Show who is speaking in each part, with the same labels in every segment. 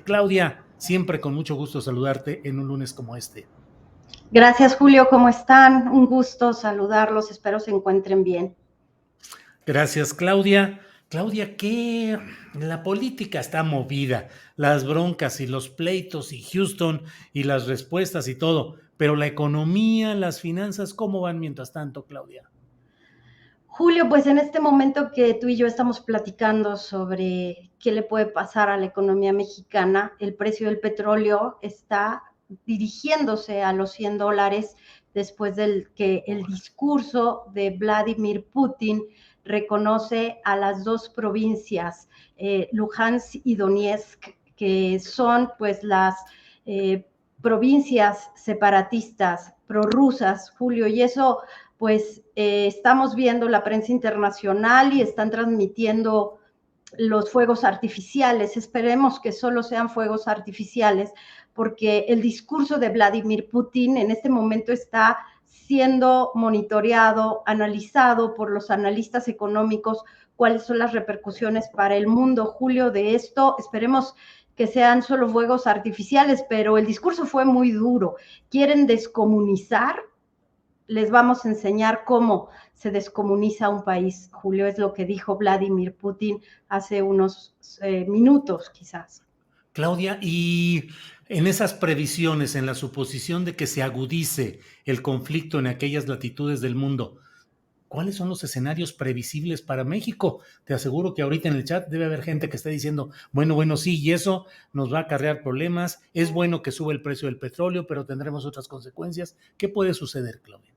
Speaker 1: Claudia, siempre con mucho gusto saludarte en un lunes como este.
Speaker 2: Gracias, Julio. ¿Cómo están? Un gusto saludarlos. Espero se encuentren bien.
Speaker 1: Gracias, Claudia. Claudia, que la política está movida, las broncas y los pleitos y Houston y las respuestas y todo, pero la economía, las finanzas, ¿cómo van mientras tanto, Claudia?
Speaker 2: Julio, pues en este momento que tú y yo estamos platicando sobre qué le puede pasar a la economía mexicana, el precio del petróleo está dirigiéndose a los $100 después del que el discurso de Vladimir Putin reconoce a las dos provincias, Luhansk y Donetsk, que son pues las eh, provincias separatistas prorrusas, Julio, y eso pues estamos viendo la prensa internacional y están transmitiendo los fuegos artificiales. Esperemos que solo sean fuegos artificiales, porque el discurso de Vladimir Putin en este momento está siendo monitoreado, analizado por los analistas económicos, cuáles son las repercusiones para el mundo, Julio, de esto. Esperemos que sean solo fuegos artificiales, pero el discurso fue muy duro. Quieren descomunizar, les vamos a enseñar cómo se descomuniza un país, Julio, es lo que dijo Vladimir Putin hace unos minutos quizás.
Speaker 1: Claudia, y en esas previsiones, en la suposición de que se agudice el conflicto en aquellas latitudes del mundo, ¿cuáles son los escenarios previsibles para México? Te aseguro que ahorita en el chat debe haber gente que esté diciendo, bueno, sí, y eso nos va a acarrear problemas. Es bueno que sube el precio del petróleo, pero tendremos otras consecuencias. ¿Qué puede suceder, Claudia?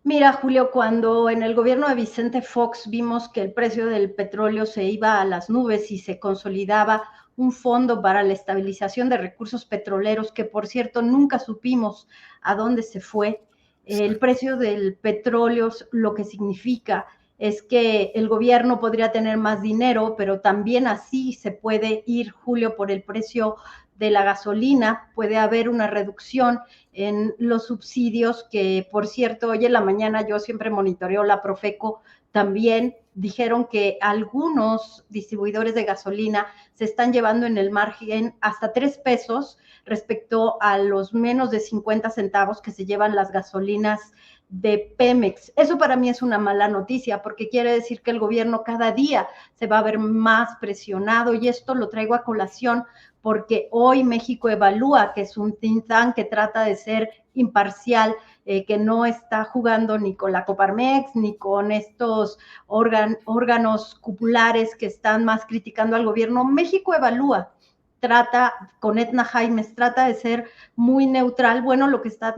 Speaker 2: Mira, Julio, cuando en el gobierno de Vicente Fox vimos que el precio del petróleo se iba a las nubes y se consolidaba un fondo para la estabilización de recursos petroleros, que por cierto nunca supimos a dónde se fue. El
Speaker 1: Exacto.
Speaker 2: precio del petróleo lo que significa es que el gobierno podría tener más dinero, pero también así se puede ir, Julio, por el precio de la gasolina, puede haber una reducción en los subsidios, que por cierto, hoy en la mañana yo siempre monitoreo la Profeco, también dijeron que algunos distribuidores de gasolina se están llevando en el margen hasta 3 pesos respecto a los menos de 50 centavos que se llevan las gasolinas de Pemex. Eso para mí es una mala noticia, porque quiere decir que el gobierno cada día se va a ver más presionado, y esto lo traigo a colación porque hoy México Evalúa, que es un think tank que trata de ser imparcial, que no está jugando ni con la Coparmex ni con estos órganos cupulares que están más criticando al gobierno. México Evalúa trata, con Etna Jaimes, trata de ser muy neutral. Bueno, lo que está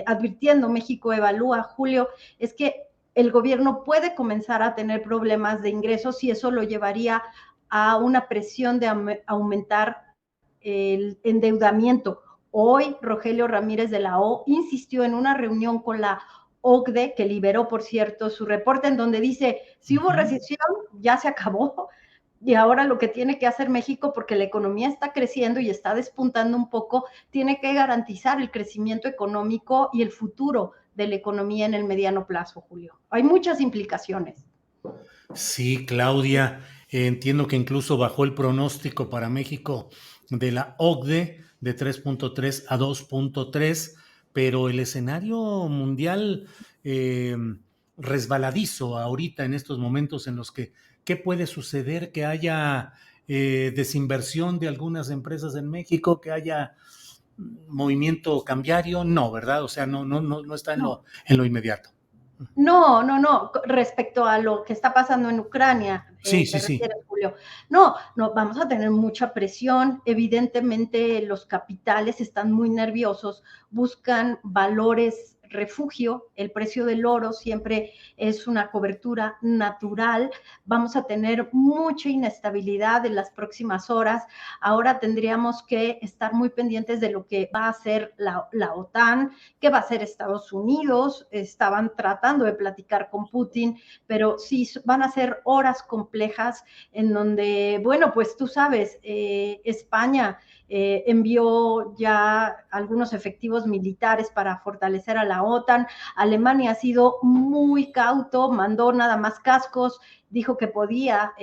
Speaker 2: advirtiendo México Evalúa, Julio, es que el gobierno puede comenzar a tener problemas de ingresos, y eso lo llevaría a una presión de aumentar el endeudamiento. Hoy Rogelio Ramírez de la O insistió en una reunión con la OCDE, que liberó, por cierto, su reporte en donde dice, si hubo recesión, ya se acabó, y ahora lo que tiene que hacer México, porque la economía está creciendo y está despuntando un poco, tiene que garantizar el crecimiento económico y el futuro de la economía en el mediano plazo, Julio. Hay muchas implicaciones.
Speaker 1: Sí, Claudia, entiendo que incluso bajó el pronóstico para México de la OCDE de 3.3 a 2.3, pero el escenario mundial eh, resbaladizo ahorita en estos momentos en los que, ¿qué puede suceder? Que haya desinversión de algunas empresas en México, que haya movimiento cambiario, no, ¿verdad? O sea, no está
Speaker 2: No,
Speaker 1: en lo inmediato.
Speaker 2: no. Respecto a lo que está pasando en Ucrania,
Speaker 1: Sí,
Speaker 2: ¿te
Speaker 1: sí, sí.
Speaker 2: refieres, Julio? No, vamos a tener mucha presión. Evidentemente, los capitales están muy nerviosos, buscan valores refugio. El precio del oro siempre es una cobertura natural. Vamos a tener mucha inestabilidad en las próximas horas. Ahora tendríamos que estar muy pendientes de lo que va a hacer la OTAN, qué va a hacer Estados Unidos. Estaban tratando de platicar con Putin, pero sí van a ser horas complejas en donde, bueno, pues tú sabes, España envió ya algunos efectivos militares para fortalecer a la OTAN. Alemania ha sido muy cauto, mandó nada más cascos, dijo que podía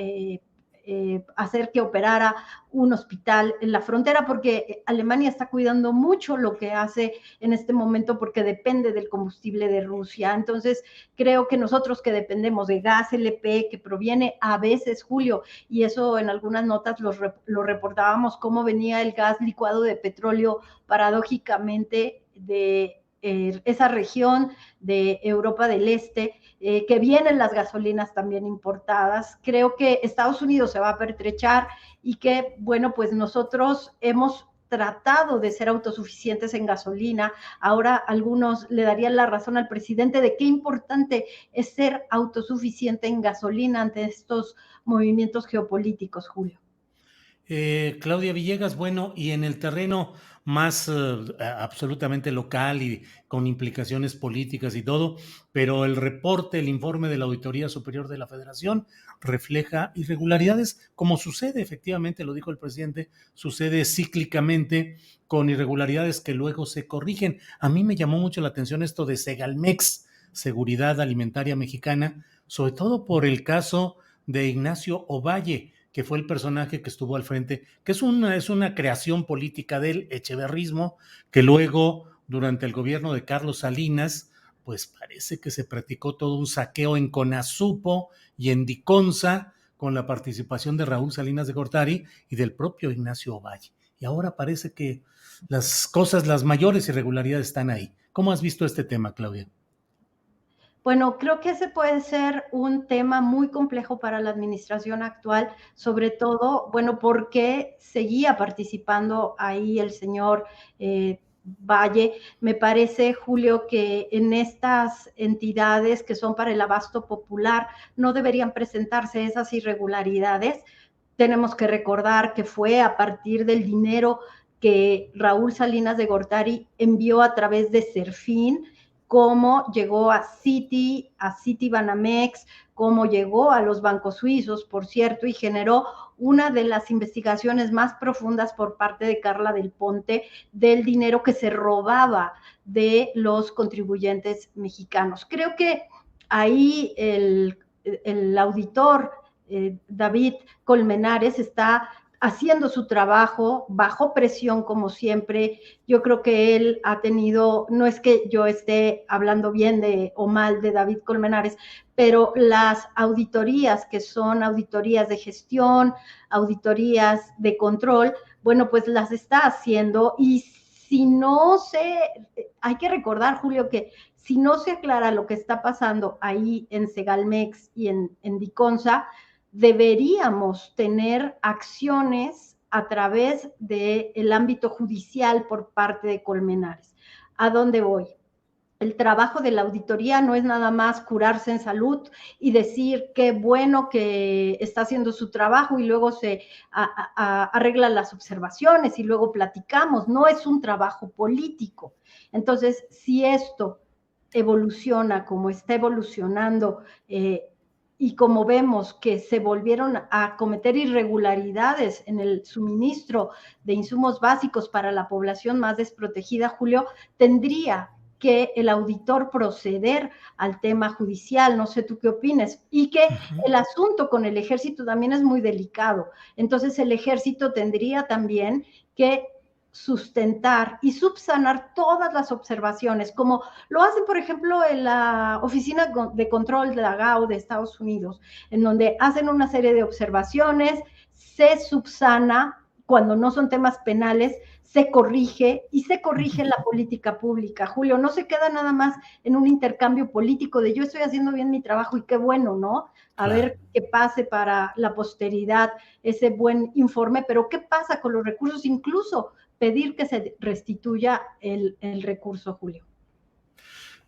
Speaker 2: hacer que operara un hospital en la frontera, porque Alemania está cuidando mucho lo que hace en este momento porque depende del combustible de Rusia. Entonces, creo que nosotros que dependemos de gas LP, que proviene a veces, Julio, y eso en algunas notas lo reportábamos, cómo venía el gas licuado de petróleo paradójicamente de esa región de Europa del Este, que vienen las gasolinas también importadas. Creo que Estados Unidos se va a pertrechar y que, bueno, pues nosotros hemos tratado de ser autosuficientes en gasolina. Ahora algunos le darían la razón al presidente de qué importante es ser autosuficiente en gasolina ante estos movimientos geopolíticos, Julio.
Speaker 1: Claudia Villegas, bueno, y en el terreno más absolutamente local y con implicaciones políticas y todo, pero el reporte, el informe de la Auditoría Superior de la Federación refleja irregularidades, como sucede, efectivamente, lo dijo el presidente, sucede cíclicamente con irregularidades que luego se corrigen. A mí me llamó mucho la atención esto de Segalmex, Seguridad Alimentaria Mexicana, sobre todo por el caso de Ignacio Ovalle, que fue el personaje que estuvo al frente, que es una creación política del echeverrismo, que luego, durante el gobierno de Carlos Salinas, pues parece que se practicó todo un saqueo en Conasupo y en Diconsa, con la participación de Raúl Salinas de Gortari y del propio Ignacio Ovalle. Y ahora parece que las mayores irregularidades están ahí. ¿Cómo has visto este tema, Claudia?
Speaker 2: Bueno, creo que ese puede ser un tema muy complejo para la administración actual, sobre todo, bueno, porque seguía participando ahí el señor Valle. Me parece, Julio, que en estas entidades que son para el abasto popular no deberían presentarse esas irregularidades. Tenemos que recordar que fue a partir del dinero que Raúl Salinas de Gortari envió a través de Serfín, cómo llegó a Citibanamex, cómo llegó a los bancos suizos, por cierto, y generó una de las investigaciones más profundas por parte de Carla del Ponte del dinero que se robaba de los contribuyentes mexicanos. Creo que ahí el auditor David Colmenares está haciendo su trabajo bajo presión como siempre. Yo creo que él ha tenido, no es que yo esté hablando bien de o mal de David Colmenares, pero las auditorías que son auditorías de gestión, auditorías de control, bueno, pues las está haciendo y si no se, hay que recordar, Julio, que si no se aclara lo que está pasando ahí en Segalmex y en Diconsa, deberíamos tener acciones a través del ámbito judicial por parte de Colmenares. ¿A dónde voy? El trabajo de la auditoría no es nada más curarse en salud y decir qué bueno que está haciendo su trabajo y luego se arreglan las observaciones y luego platicamos. No es un trabajo político. Entonces, si esto evoluciona como está evolucionando, y como vemos que se volvieron a cometer irregularidades en el suministro de insumos básicos para la población más desprotegida, Julio, tendría que el auditor proceder al tema judicial, no sé tú qué opines, y que el asunto con el ejército también es muy delicado. Entonces el ejército tendría también que sustentar y subsanar todas las observaciones, como lo hacen, por ejemplo, en la Oficina de Control de la GAO de Estados Unidos, en donde hacen una serie de observaciones, se subsana cuando no son temas penales, se corrige y se corrige la política pública. Julio, no se queda nada más en un intercambio político de yo estoy haciendo bien mi trabajo y qué bueno, ¿no? A claro, ver qué pase para la posteridad ese buen informe, pero ¿qué pasa con los recursos? Incluso pedir que se restituya el recurso, Julio.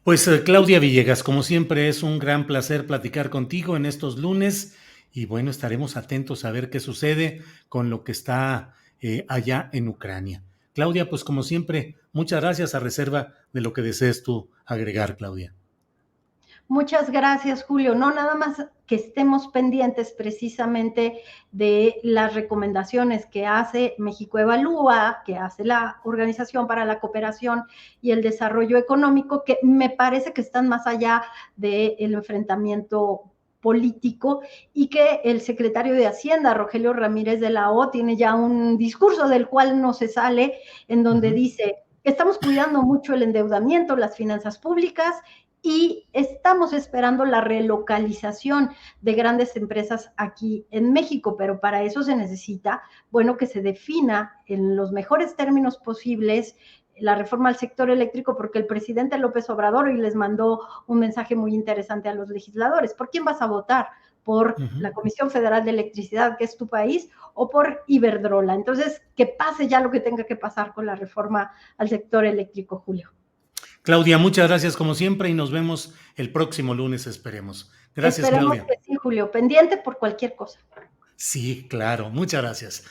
Speaker 1: Pues Claudia Villegas, como siempre es un gran placer platicar contigo en estos lunes y bueno, estaremos atentos a ver qué sucede con lo que está allá en Ucrania. Claudia, pues como siempre, muchas gracias a reserva de lo que desees tú agregar, Claudia.
Speaker 2: Muchas gracias, Julio. No, nada más que estemos pendientes precisamente de las recomendaciones que hace México Evalúa, que hace la Organización para la Cooperación y el Desarrollo Económico, que me parece que están más allá del enfrentamiento político y que el secretario de Hacienda, Rogelio Ramírez de la O, tiene ya un discurso del cual no se sale, en donde dice, estamos cuidando mucho el endeudamiento, las finanzas públicas y estamos esperando la relocalización de grandes empresas aquí en México, pero para eso se necesita, bueno, que se defina en los mejores términos posibles la reforma al sector eléctrico, porque el presidente López Obrador hoy les mandó un mensaje muy interesante a los legisladores. ¿Por quién vas a votar? ¿Por la Comisión Federal de Electricidad, que es tu país, o por Iberdrola? Entonces, que pase ya lo que tenga que pasar con la reforma al sector eléctrico, Julio.
Speaker 1: Claudia, muchas gracias como siempre y nos vemos el próximo lunes, esperemos. Gracias,
Speaker 2: Esperemos
Speaker 1: Claudia.
Speaker 2: que sí, Julio. Pendiente por cualquier cosa.
Speaker 1: Sí, claro. Muchas gracias.